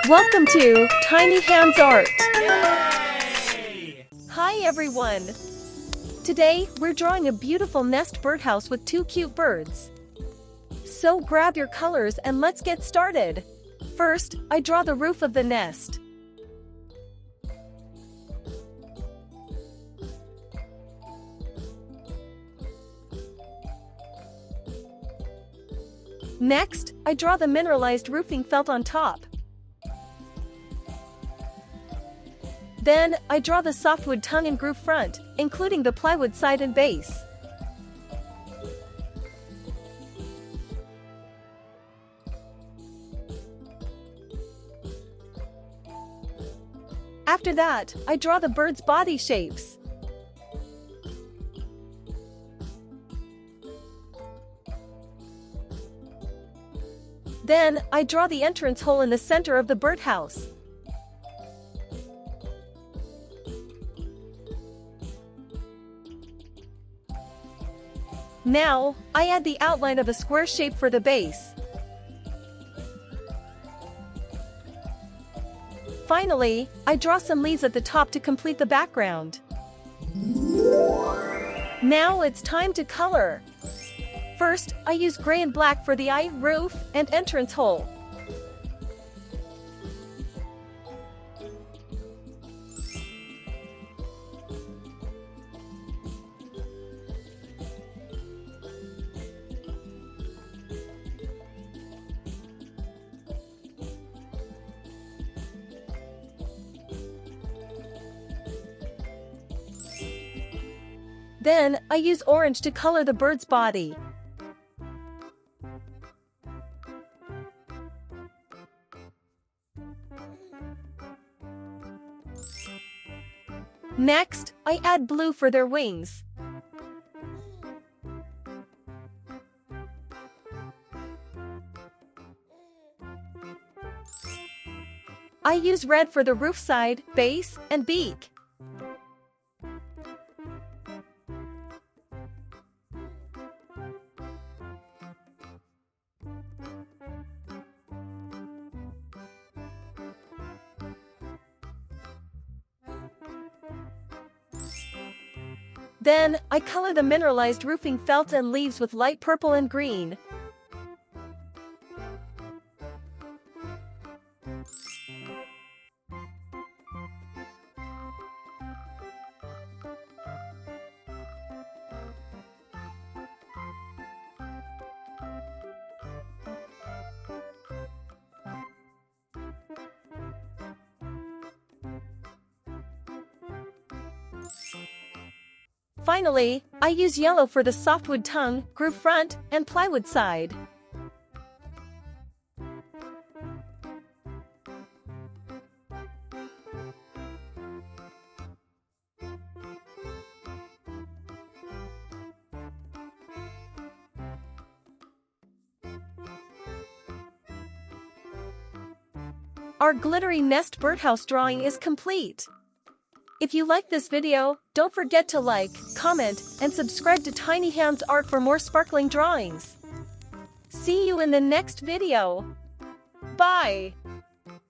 Welcome to Tiny Hands Art. Yay! Hi everyone! Today, we're drawing a beautiful nest birdhouse with two cute birds. So grab your colors and let's get started. First, I draw the roof of the nest. Next, I draw the mineralized roofing felt on top. Then, I draw the softwood tongue and groove front, including the plywood side and base. After that, I draw the bird's body shapes. Then, I draw the entrance hole in the center of the birdhouse. Now, I add the outline of a square shape for the base. Finally, I draw some leaves at the top to complete the background. Now it's time to color. First, I use gray and black for the eye, roof, and entrance hole. Then, I use orange to color the bird's body. Next, I add blue for their wings. I use red for the roof side, base, and beak. Then, I color the mineralized roofing felt and leaves with light purple and green. Finally, I use yellow for the softwood tongue, groove front, and plywood side. Our glittery nest birdhouse drawing is complete. If you like this video, don't forget to like, comment, and subscribe to Tiny Hands Art for more sparkling drawings. See you in the next video. Bye!